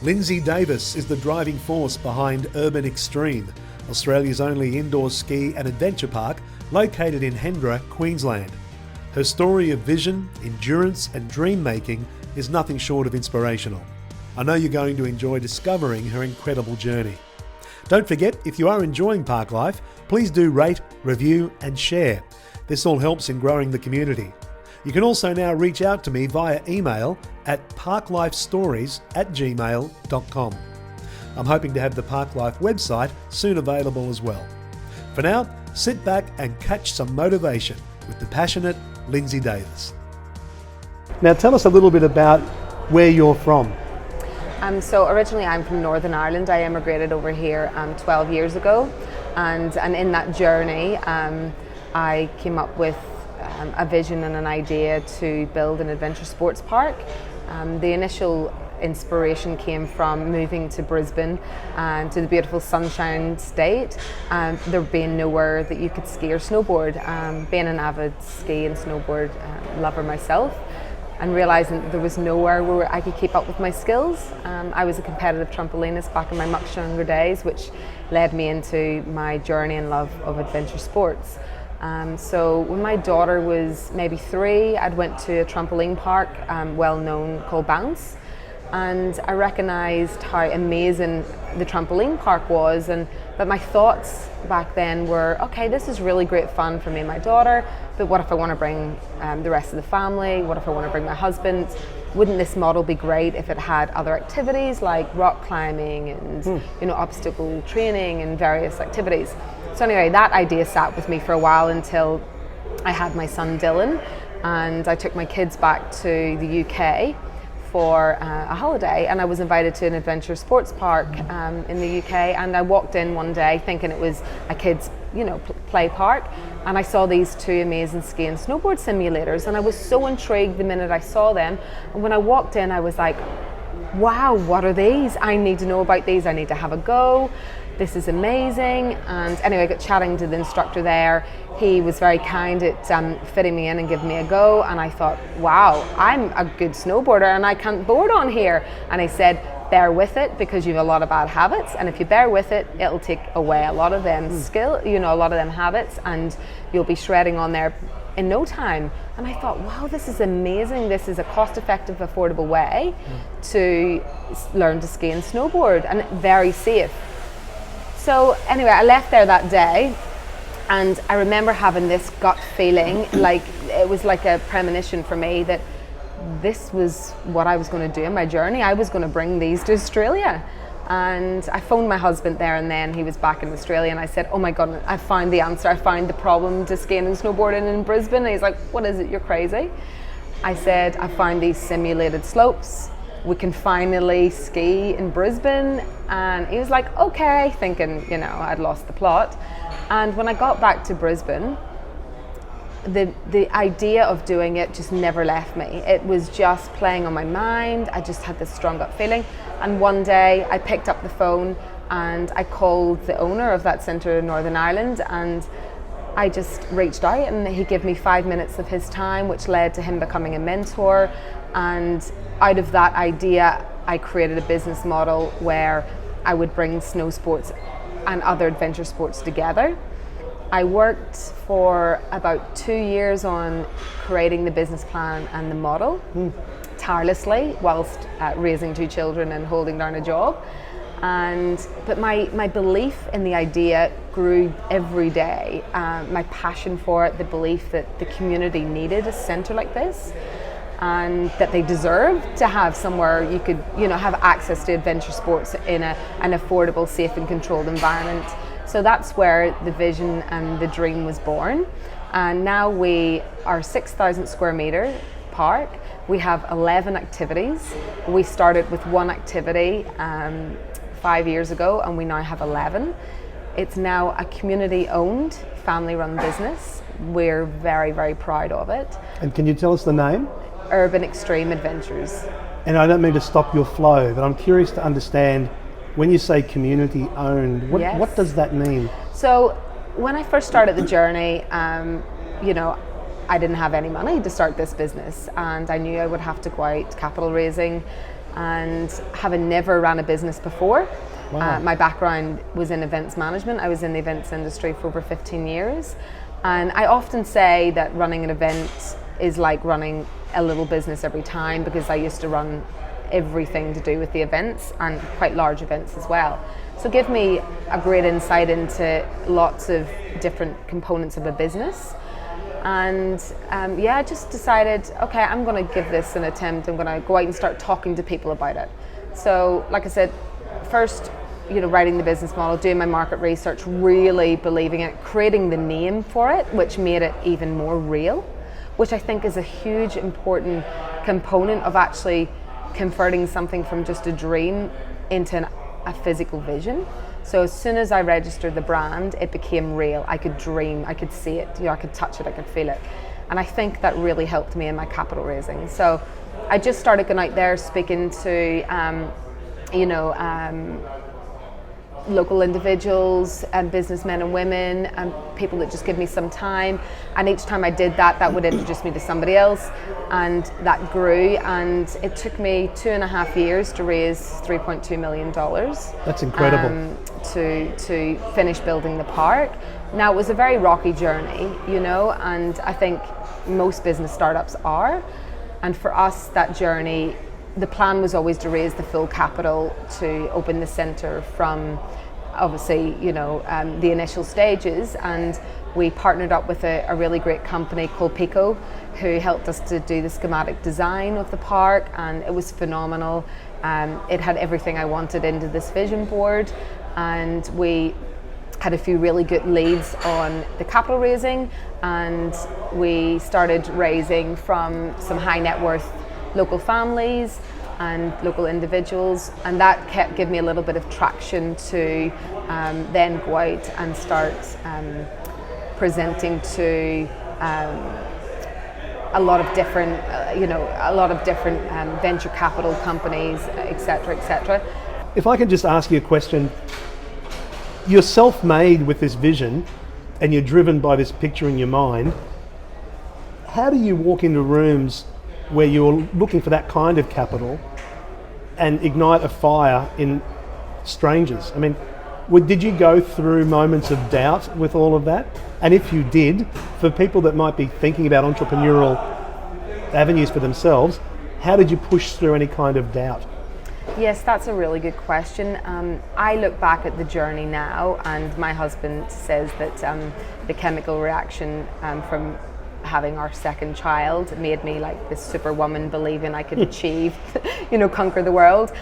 Lindsay Davis is the driving force behind Urban Extreme, Australia's only indoor ski and adventure park located in Hendra, Queensland. Her story of vision, endurance and dream making is nothing short of inspirational. I know you're going to enjoy discovering her incredible journey. Don't forget, if you are enjoying Park Life, please do rate, review and share. This all helps in growing the community. You can also now reach out to me via email at parklifestories@gmail.com. I'm hoping to have the Park Life website soon available as well. For now, sit back and catch some motivation with the passionate Lindsay Davis. Now tell us a little bit about where you're from. So originally I'm from Northern Ireland. I emigrated over here 12 years ago, and in that journey I came up with a vision and an idea to build an adventure sports park. The initial inspiration came from moving to Brisbane and to the beautiful Sunshine State, and there being nowhere that you could ski or snowboard. Being an avid ski and snowboard lover myself, and realising that there was nowhere where I could keep up with my skills. I was a competitive trampolinist back in my much younger days, which led me into my journey and love of adventure sports. So when my daughter was maybe 3, I'd went to a trampoline park, well known, called Bounce, and I recognised how amazing the trampoline park was, but my thoughts back then were, okay, this is really great fun for me and my daughter, but what if I want to bring the rest of the family? What if I want to bring my husband? Wouldn't this model be great if it had other activities like rock climbing and obstacle training and various activities? So anyway, that idea sat with me for a while until I had my son Dylan, and I took my kids back to the UK for a holiday, and I was invited to an adventure sports park in the UK, and I walked in one day thinking it was a kids play park, and I saw these 2 amazing ski and snowboard simulators, and I was so intrigued the minute I saw them. And when I walked in, I was like, wow, what are these? I need to know about these. I need to have a go. This is amazing. And anyway, I got chatting to the instructor there. He was very kind at fitting me in and giving me a go, and I thought, wow, I'm a good snowboarder and I can't board on here. And he said, bear with it, because you have a lot of bad habits, and if you bear with it, it'll take away a lot of them a lot of them habits, and you'll be shredding on there in no time. And I thought, wow, this is amazing. This is a cost-effective, affordable way to learn to ski and snowboard, and very safe. So anyway, I left there that day, and I remember having this gut feeling, like it was like a premonition for me that this was what I was going to do in my journey. I was going to bring these to Australia. And I phoned my husband there and then. He was back in Australia, and I said, oh my God, I found the answer. I found the problem to skiing and snowboarding in Brisbane. And he's like, what is it? You're crazy. I said, I found these simulated slopes. We can finally ski in Brisbane. And he was like, okay, thinking, I'd lost the plot. And when I got back to Brisbane, the idea of doing it just never left me. It was just playing on my mind. I just had this strong gut feeling. And one day I picked up the phone and I called the owner of that centre in Northern Ireland, and I just reached out, and he gave me 5 minutes of his time, which led to him becoming a mentor. And out of that idea, I created a business model where I would bring snow sports and other adventure sports together. I worked for about 2 years on creating the business plan and the model, tirelessly, whilst raising 2 children and holding down a job. But my belief in the idea grew every day. My passion for it, the belief that the community needed a centre like this, and that they deserved to have somewhere you could, have access to adventure sports in an affordable, safe and controlled environment. So that's where the vision and the dream was born. And now we are 6,000 square metre park. We have 11 activities. We started with 1 activity 5 years ago, and we now have 11. It's now a community-owned, family-run business. We're very, very proud of it. And can you tell us the name? Urban Extreme Adventures. And I don't mean to stop your flow, but I'm curious to understand, when you say community owned, what does that mean? So when I first started the journey, I didn't have any money to start this business, and I knew I would have to go out capital raising, and having never ran a business before. Wow. My background was in events management. I was in the events industry for over 15 years. And I often say that running an event is like running a little business every time, because I used to run everything to do with the events, and quite large events as well. So give me a great insight into lots of different components of a business. And I just decided, okay, I'm going to give this an attempt. I'm going to go out and start talking to people about it. So like I said, first, writing the business model, doing my market research, really believing it, creating the name for it, which made it even more real, which I think is a huge important component of actually converting something from just a dream into a physical vision. So as soon as I registered the brand, it became real. I could dream, I could see it, I could touch it, I could feel it. And I think that really helped me in my capital raising. So I just started going out there speaking to, local individuals and businessmen and women and people that just give me some time, and each time I did that, that would introduce me to somebody else, and that grew, and it took me 2.5 years to raise $3.2 million. That's incredible. To finish building the park. Now, it was a very rocky journey, and I think most business startups are, and for us, that journey, the plan was always to raise the full capital to open the centre from, obviously, the initial stages, and we partnered up with a really great company called Pico, who helped us to do the schematic design of the park, and it was phenomenal. It had everything I wanted into this vision board, and we had a few really good leads on the capital raising, and we started raising from some high net worth local families and local individuals, and that kept giving me a little bit of traction to then go out and start presenting to a lot of different venture capital companies, etc., etc. If I can just ask you a question, you're self-made with this vision and you're driven by this picture in your mind. How do you walk into rooms where you're looking for that kind of capital and ignite a fire in strangers? I mean, did you go through moments of doubt with all of that? And if you did, for people that might be thinking about entrepreneurial avenues for themselves, how did you push through any kind of doubt? Yes, that's a really good question. I look back at the journey now, and my husband says that the chemical reaction from having our second child made me like this superwoman, believing I could achieve, conquer the world.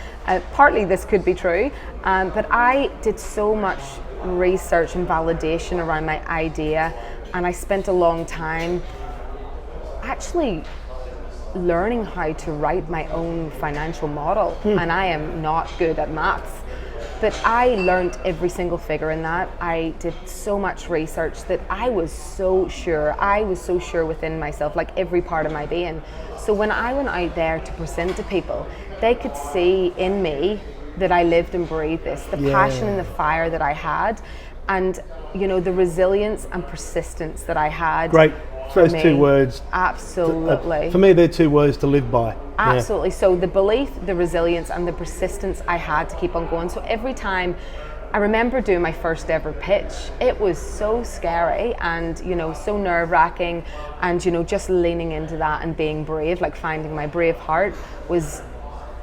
Partly this could be true, but I did so much research and validation around my idea, and I spent a long time actually learning how to write my own financial model. And I am not good at maths, but I learned every single figure in that. I did so much research that I was so sure within myself, like every part of my being. So when I went out there to present to people, they could see in me that I lived and breathed this, the passion and the fire that I had, and the resilience and persistence that I had. Great. Those two words. Absolutely. For me, they're two words to live by. Absolutely. Yeah. So the belief, the resilience, and the persistence I had to keep on going. So every time, I remember doing my first ever pitch, it was so scary and, so nerve-wracking, and, just leaning into that and being brave, like finding my brave heart was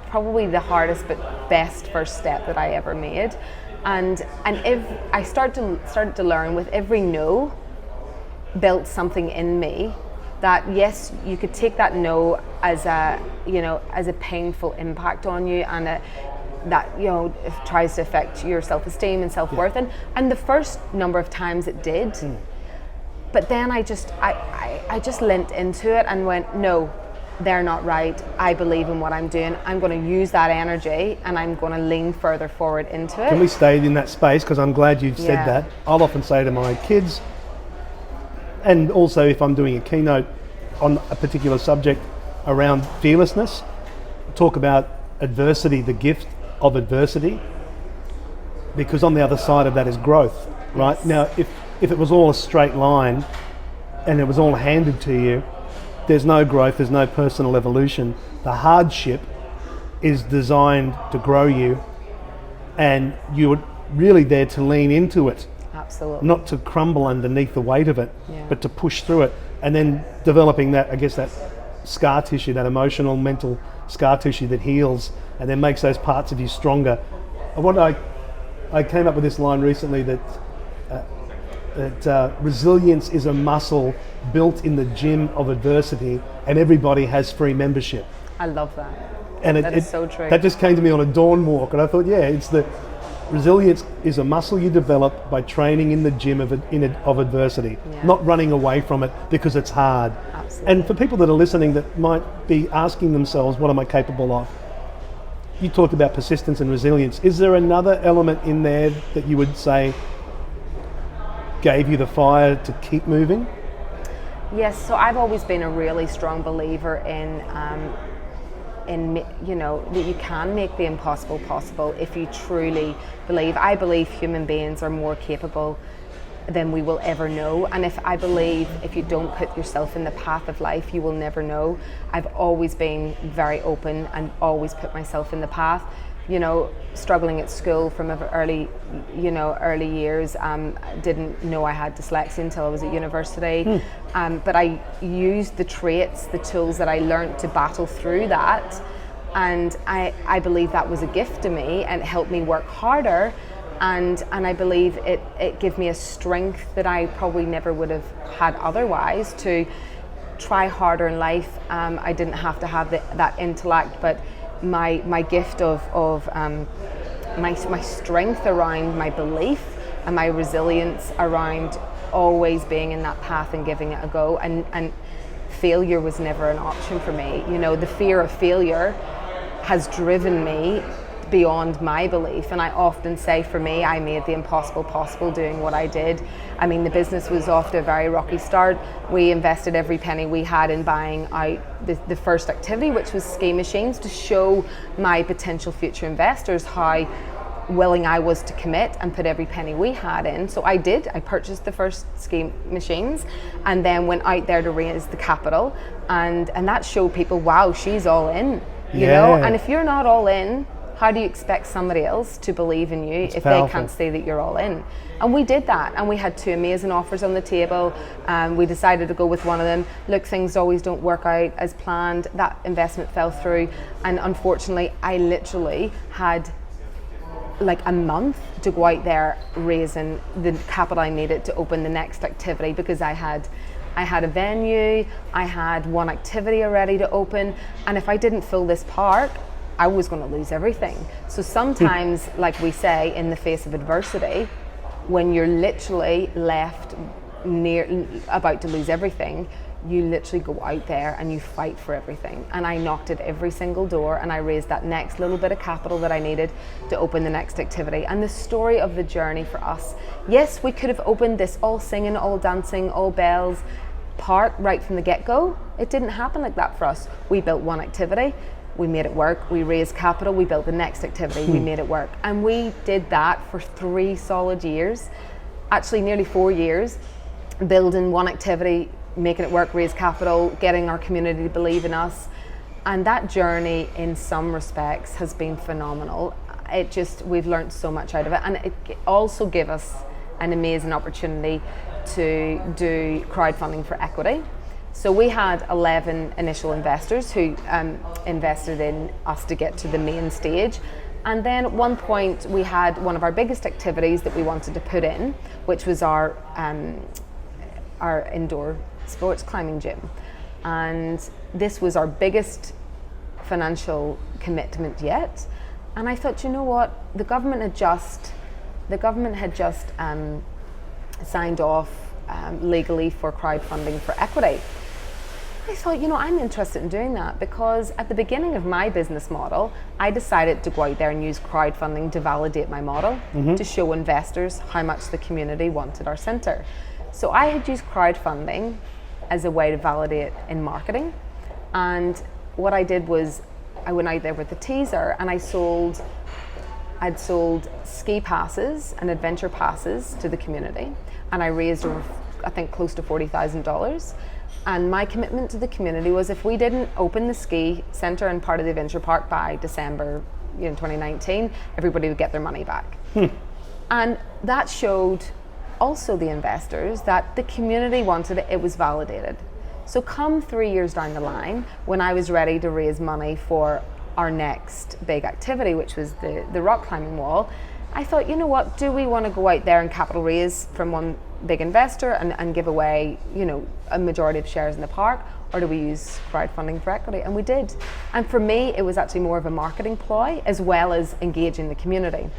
probably the hardest but best first step that I ever made. And if I started to learn with every no, built something in me that, yes, you could take that no as a painful impact on you, and that it tries to affect your self-esteem and self-worth, and the first number of times it did, but then I just leant into it and went, no, they're not right, I believe in what I'm doing, I'm going to use that energy and I'm going to lean further forward into it. Can we stay in that space, because I'm glad you said that. I'll often say to my kids, and also if I'm doing a keynote on a particular subject around fearlessness, talk about adversity, the gift of adversity, because on the other side of that is growth, right? Yes. Now, if it was all a straight line and it was all handed to you, there's no growth, there's no personal evolution. The hardship is designed to grow you, and you're really there to lean into it. Absolutely. Not to crumble underneath the weight of it, Yeah. but to push through it, and then developing that, I guess, that scar tissue, that emotional, mental scar tissue that heals and then makes those parts of you stronger. I came up with this line recently that resilience is a muscle built in the gym of adversity, and everybody has free membership. I love that. And That is so true. That just came to me on a dawn walk, and I thought, yeah, it's the resilience is a muscle you develop by training in the gym of adversity, Yeah. not running away from it because it's hard. Absolutely. And for people that are listening that might be asking themselves, what am I capable of? You talked about persistence and resilience. Is there another element in there that you would say gave you the fire to keep moving? Yes, so I've always been a really strong believer in you know, that you can make the impossible possible if you truly believe. I believe human beings are more capable than we will ever know, and I believe if you don't put yourself in the path of life, you will never know. I've always been very open and always put myself in the path. You know, struggling at school from early years, didn't know I had dyslexia until I was at university. But I used the traits, the tools that I learned to battle through that. And I believe that was a gift to me, and it helped me work harder. And I believe it gave me a strength that I probably never would have had otherwise to try harder in life. I didn't have to have that intellect, but my gift of my strength around my belief and my resilience around always being in that path and giving it a go, and failure was never an option for me. You know, the fear of failure has driven me beyond my belief, and I often say, for me, I made the impossible possible doing what I did. I mean, the business was off to a very rocky start. We invested every penny we had in buying out the first activity, which was ski machines, to show my potential future investors how willing I was to commit and put every penny we had in. So I did. I purchased the first ski machines and then went out there to raise the capital, and that showed people, wow, she's all in, you know. And if you're not all in, how do you expect somebody else to believe in you if they can't say that you're all in? And we did that, and we had two amazing offers on the table. We decided to go with one of them. Look, things always don't work out as planned. That investment fell through, and unfortunately, I literally had like a month to go out there raising the capital I needed to open the next activity, because I had a venue, I had one activity already to open, and if I didn't fill this park, I was going to lose everything. So sometimes, like we say, in the face of adversity, when you're literally left about to lose everything, you literally go out there and you fight for everything. And I knocked at every single door, and I raised that next little bit of capital that I needed to open the next activity. And the story of the journey for us, yes, we could have opened this all singing, all dancing, all bells park right from the get-go. It didn't happen like that for us. We built one activity, we made it work, we raised capital, we built the next activity, we made it work. And we did that for 3 solid years, actually nearly 4 years, building one activity, making it work, raise capital, getting our community to believe in us. And that journey, in some respects, has been phenomenal. We've learned so much out of it. And it also gave us an amazing opportunity to do crowdfunding for equity. So we had 11 initial investors who invested in us to get to the main stage. And then at one point we had one of our biggest activities that we wanted to put in, which was our indoor sports climbing gym. And this was our biggest financial commitment yet. And I thought, you know what, the government had just signed off legally for crowdfunding for equity. I thought, you know, I'm interested in doing that, because at the beginning of my business model, I decided to go out there and use crowdfunding to validate my model, to show investors how much the community wanted our centre. So I had used crowdfunding as a way to validate in marketing. And what I did was I went out there with a teaser, and I'd sold ski passes and adventure passes to the community, and I raised over, I think, close to $40,000. And my commitment to the community was, if we didn't open the ski centre and part of the adventure park by December 2019, everybody would get their money back. And that showed also the investors that the community wanted it, it was validated. So come 3 years down the line, when I was ready to raise money for our next big activity, which was the rock climbing wall, I thought, you know what, do we want to go out there and capital raise from one big investor and give away, a majority of shares in the park, or do we use crowdfunding for equity? And we did. And for me, it was actually more of a marketing ploy as well as engaging the community.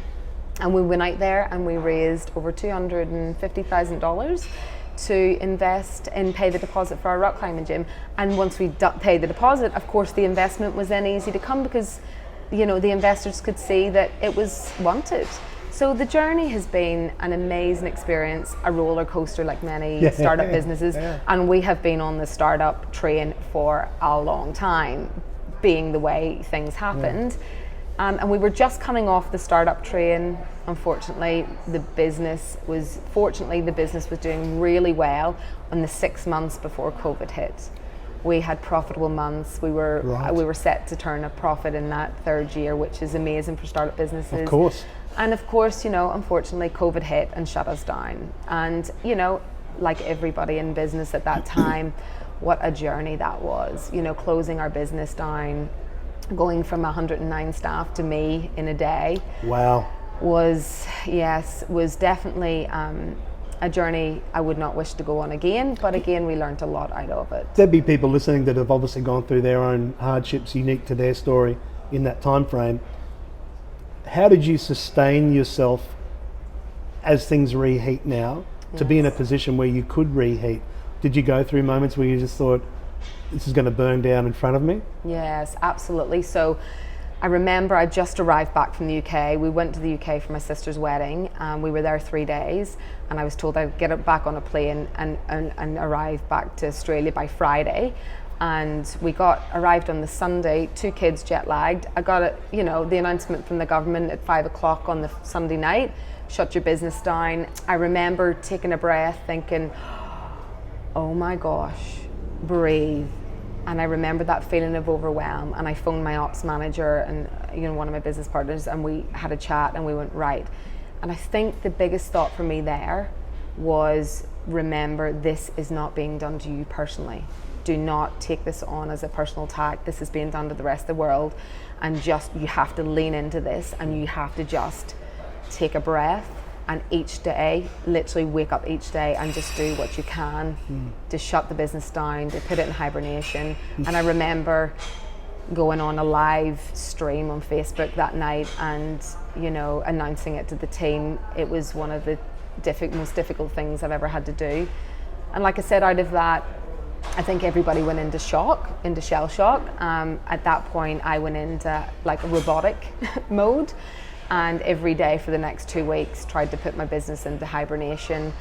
And we went out there and we raised over $250,000 to invest in pay the deposit for our rock climbing gym. And once we paid the deposit, of course, the investment was then easy to come, because the investors could see that it was wanted. So the journey has been an amazing experience, a roller coaster like many startup businesses, and we have been on the startup train for a long time, being the way things happened. And we were just coming off the startup train. Unfortunately, the business was doing really well in the 6 months before COVID hit. We had profitable months. We were set to turn a profit in that third year, which is amazing for startup businesses. Of course. And of course, unfortunately, COVID hit and shut us down. And, like everybody in business at that time, what a journey that was. Closing our business down, going from 109 staff to me in a day. Wow. Was definitely a journey I would not wish to go on again, but again, we learned a lot out of it. There'd be people listening that have obviously gone through their own hardships unique to their story in that time frame. How did you sustain yourself as things reheat now to be in a position where you could reheat? Did you go through moments where you just thought, this is going to burn down in front of me? Yes, absolutely. So I remember I just arrived back from the UK. We went to the UK for my sister's wedding. We were there 3 days, and I was told I'd get back on a plane and arrive back to Australia by Friday. And we arrived on the Sunday, 2 kids jet lagged. I got the announcement from the government at 5 o'clock on the Sunday night, shut your business down. I remember taking a breath, thinking, oh my gosh, breathe. And I remember that feeling of overwhelm, and I phoned my ops manager and one of my business partners, and we had a chat and we went, right. And I think the biggest thought for me there was, remember, this is not being done to you personally. Do not take this on as a personal attack. This is being done to the rest of the world, and you have to lean into this, and you have to just take a breath, and each day, literally wake up each day and just do what you can to shut the business down, to put it in hibernation. And I remember going on a live stream on Facebook that night and announcing it to the team. It was one of the most difficult things I've ever had to do. And like I said, out of that, I think everybody went into shell shock. At that point, I went into like a robotic mode, and every day for the next 2 weeks tried to put my business into hibernation.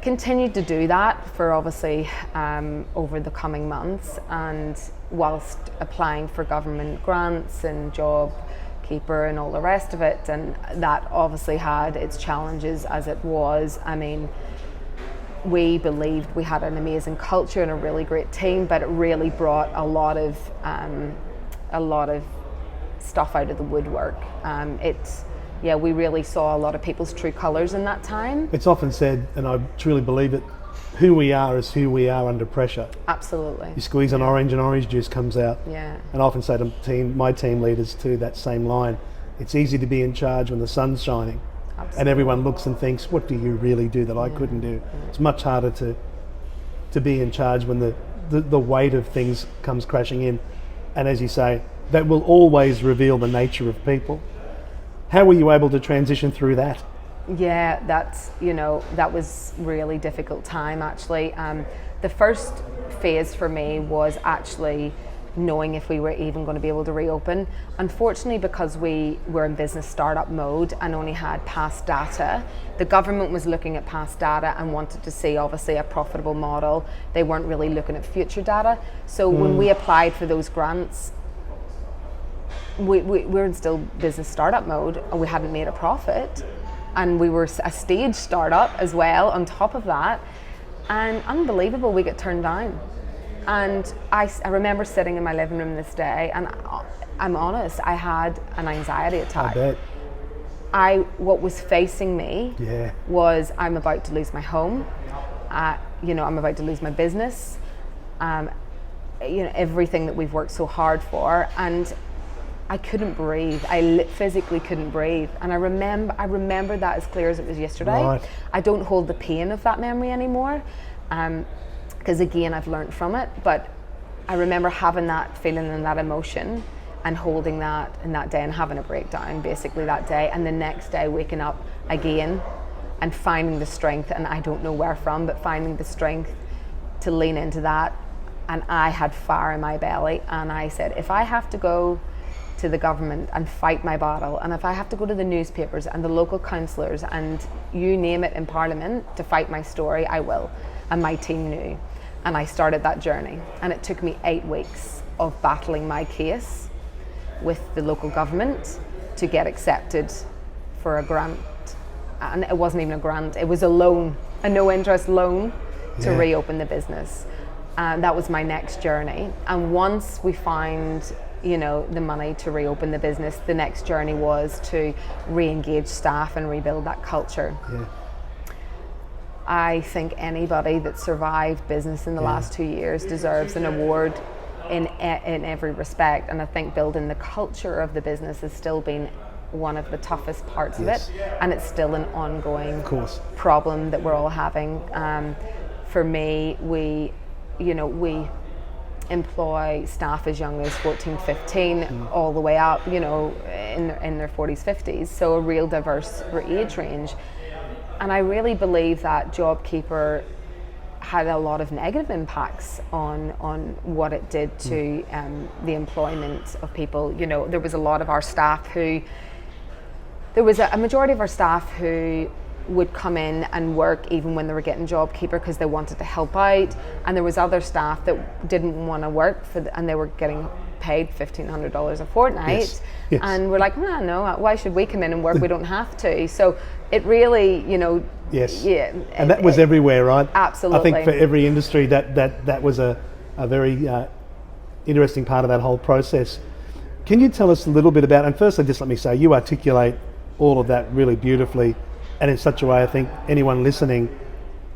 Continued to do that for obviously over the coming months, and whilst applying for government grants and JobKeeper and all the rest of it, and that obviously had its challenges as it was. I mean, we believed we had an amazing culture and a really great team, but it really brought a lot of stuff out of the woodwork. We really saw a lot of people's true colours in that time. It's often said, and I truly believe it, who we are is who we are under pressure. Absolutely. You squeeze an orange and orange juice comes out. Yeah. And I often say to my team leaders too, that same line, it's easy to be in charge when the sun's shining. Absolutely. And everyone looks and thinks, what do you really do that I couldn't do? Yeah. It's much harder to be in charge when the weight of things comes crashing in. And as you say, that will always reveal the nature of people. How were you able to transition through that? Yeah, that was really difficult time actually. The first phase for me was actually knowing if we were even going to be able to reopen. Unfortunately, because we were in business startup mode and only had past data, the government was looking at past data and wanted to see obviously a profitable model. They weren't really looking at future data. So when we applied for those grants, we were in still business startup mode, and we hadn't made a profit, and we were a stage startup as well on top of that. And unbelievable, we get turned down. And I remember sitting in my living room this day, and I'm honest, I had an anxiety attack. I bet. What was facing me was I'm about to lose my home, I'm about to lose my business, everything that we've worked so hard for, and I couldn't breathe. I physically couldn't breathe, and I remember that as clear as it was yesterday. Right. I don't hold the pain of that memory anymore, because again, I've learned from it. But I remember having that feeling and that emotion, and holding that in that day, and having a breakdown basically that day, and the next day waking up again and finding the strength, and I don't know where from, but finding the strength to lean into that. And I had fire in my belly, and I said, if I have to go to the government and fight my battle, and if I have to go to the newspapers and the local councillors and you name it in Parliament to fight my story, I will. And my team knew. And I started that journey, and it took me 8 weeks of battling my case with the local government to get accepted for a grant. And it wasn't even a grant, it was a loan, a no interest loan to reopen the business. That was my next journey. And once we found the money to reopen the business, the next journey was to re-engage staff and rebuild that culture. I think anybody that survived business in the last 2 years deserves an award in every respect, and I think building the culture of the business has still been one of the toughest parts of it, and it's still an ongoing problem that we're all having. For me, we employ staff as young as 14, 15, all the way up, in their 40s, 50s, so a real diverse age range. And I really believe that JobKeeper had a lot of negative impacts on what it did to the employment of people. There was a lot of our staff there was a majority of our staff who would come in and work even when they were getting JobKeeper because they wanted to help out, and there was other staff that didn't want to work and they were getting paid $1,500 a fortnight, and we're like, no, why should we come in and work? We don't have to. So it really, and that was everywhere, right? Absolutely. I think for every industry that was a very interesting part of that whole process. Can you tell us a little bit about, and firstly just let me say, you articulate all of that really beautifully, and in such a way I think anyone listening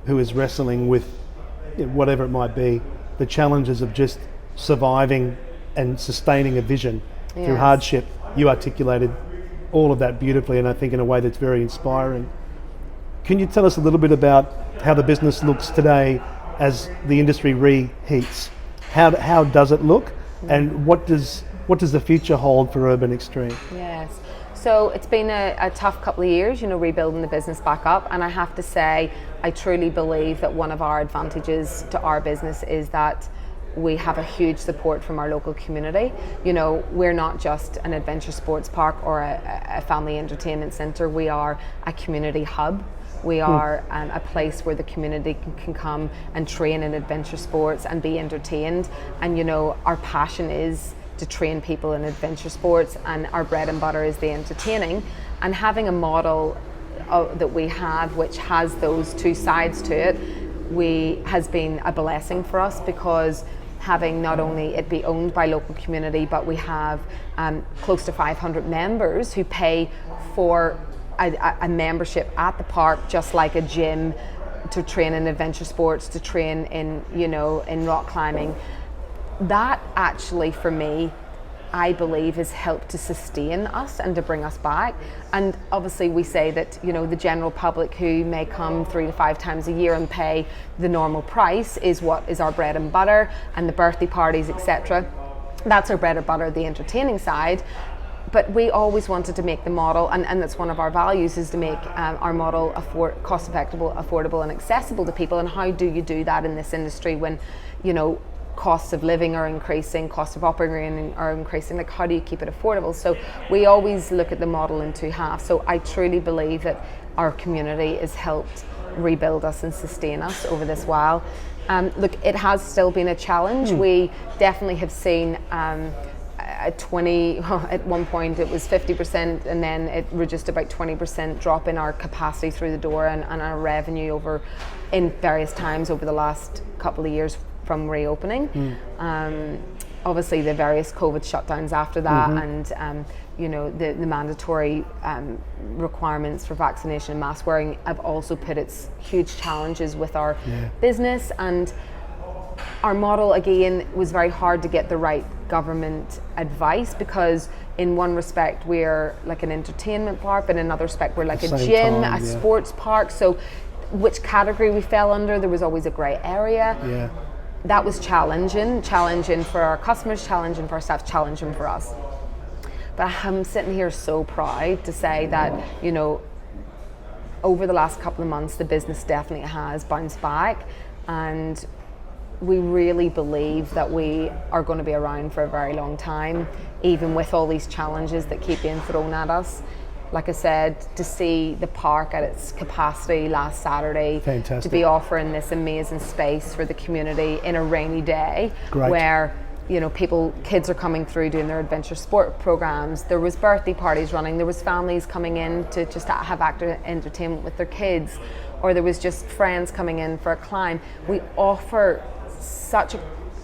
who is wrestling with whatever it might be, the challenges of just surviving and sustaining a vision through hardship, you articulated all of that beautifully, and I think in a way that's very inspiring. Can you tell us a little bit about how the business looks today as the industry reheats? How does it look, and what does the future hold for Urban Extreme? Yes. So it's been a tough couple of years, rebuilding the business back up, and I have to say, I truly believe that one of our advantages to our business is that we have a huge support from our local community. We're not just an adventure sports park or a family entertainment centre, we are a community hub. We are a place where the community can come and train in adventure sports and be entertained, and our passion is to train people in adventure sports, and our bread and butter is the entertaining. And having a model that we have which has those two sides to it has been a blessing for us, because having not only it be owned by local community, but we have close to 500 members who pay for a membership at the park, just like a gym, to train in adventure sports, to train in rock climbing. That actually, for me, I believe has helped to sustain us and to bring us back. And obviously we say that, the general public who may come 3 to 5 times a year and pay the normal price is what is our bread and butter, and the birthday parties, etc. That's our bread and butter, the entertaining side. But we always wanted to make the model, and that's one of our values, is to make our model cost-effective, affordable and accessible to people. And how do you do that in this industry when, costs of living are increasing, costs of operating are increasing? Like, how do you keep it affordable? So we always look at the model in two halves. So I truly believe that our community has helped rebuild us and sustain us over this while. Look, it has still been a challenge. We definitely have seen at 20, at one point it was 50%, and then it reduced about 20% drop in our capacity through the door and our revenue over in various times over the last couple of years from reopening. Obviously the various COVID shutdowns after that, and the mandatory requirements for vaccination and mask wearing have also put its huge challenges with our business. And our model, again, was very hard to get the right government advice, because in one respect we're like an entertainment park, but in another respect we're like a gym, a sports park. So which category we fell under, there was always a grey area. That was challenging for our customers, challenging for our staff, challenging for us. But I'm sitting here so proud to say that, over the last couple of months, the business definitely has bounced back, and we really believe that we are going to be around for a very long time, even with all these challenges that keep being thrown at us. Like I said, to see the park at its capacity last Saturday, fantastic. To be offering this amazing space for the community in a rainy day, great. Where kids are coming through doing their adventure sport programs. There was birthday parties running. There was families coming in to just have active entertainment with their kids, or there was just friends coming in for a climb. We offer such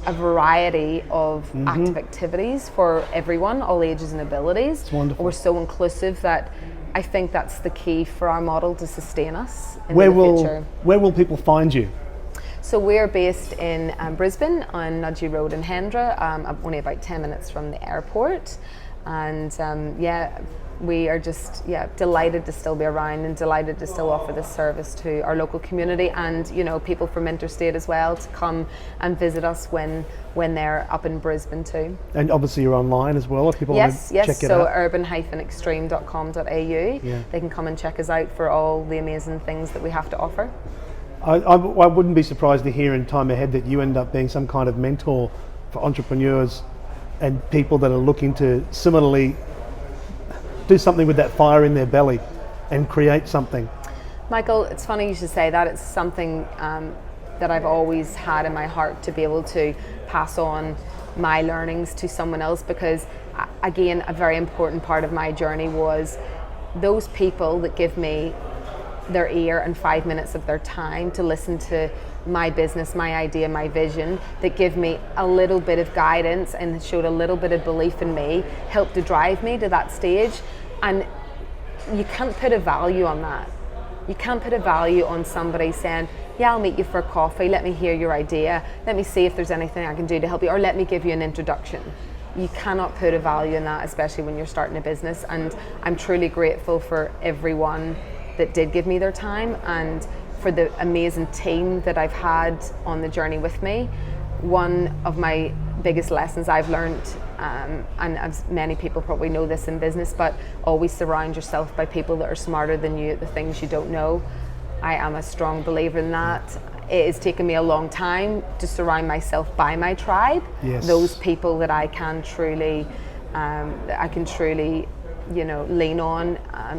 a variety of active activities for everyone, all ages and abilities. It's wonderful. We're so inclusive that I think that's the key for our model to sustain us in the future. Where will people find you? So we're based in Brisbane on Nudgee Road in Hendra, only about 10 minutes from the airport. And we are just delighted to still be around and delighted to still offer this service to our local community, and people from interstate as well to come and visit us when they're up in Brisbane too. And obviously you're online as well if people want to check it out. So urban-extreme.com.au. They can come and check us out for all the amazing things that we have to offer. I wouldn't be surprised to hear in time ahead that you end up being some kind of mentor for entrepreneurs and people that are looking to similarly do something with that fire in their belly and create something. Michael, it's funny you should say that. It's something that I've always had in my heart, to be able to pass on my learnings to someone else, because again, a very important part of my journey was those people that give me their ear and 5 minutes of their time to listen to my business, my idea, my vision, that give me a little bit of guidance and showed a little bit of belief in me, helped to drive me to that stage. And you can't put a value on that. You can't put a value on somebody saying, yeah, I'll meet you for a coffee, let me hear your idea, let me see if there's anything I can do to help you, or let me give you an introduction. You cannot put a value in that, especially when you're starting a business. And I'm truly grateful for everyone that did give me their time, and for the amazing team that I've had on the journey with me. One of my biggest lessons I've learned, and as many people probably know this in business, but always surround yourself by people that are smarter than you at the things you don't know. I am a strong believer in that. It has taken me a long time to surround myself by my tribe, those people that I can truly lean on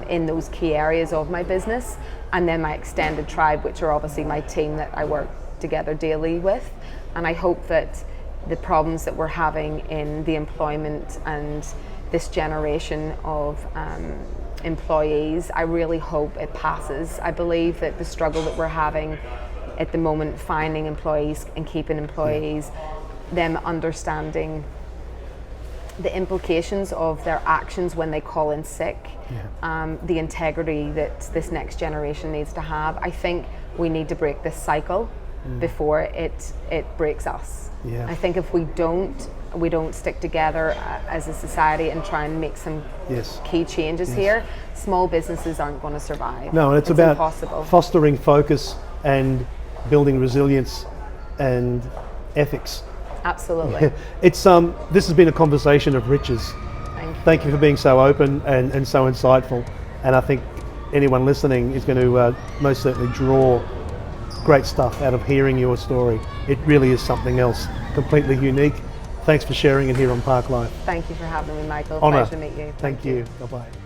in those key areas of my business, and then my extended tribe, which are obviously my team that I work together daily with. And I hope that the problems that we're having in the employment and this generation of employees, I really hope it passes. I believe that the struggle that we're having at the moment, finding employees and keeping employees, them understanding the implications of their actions when they call in sick, the integrity that this next generation needs to have. I think we need to break this cycle before it breaks us. I think if we don't stick together as a society and try and make some key changes here, small businesses aren't going to survive. No, and it's about impossible. Fostering focus and building resilience and ethics. Absolutely. It's this has been a conversation of riches. Thank you for being so open and so insightful. And I think anyone listening is going to most certainly draw great stuff out of hearing your story. It really is something else, completely unique. Thanks for sharing it here on Park Life. Thank you for having me, Michael. Honor. Pleasure to meet you. Thank you. Bye-bye.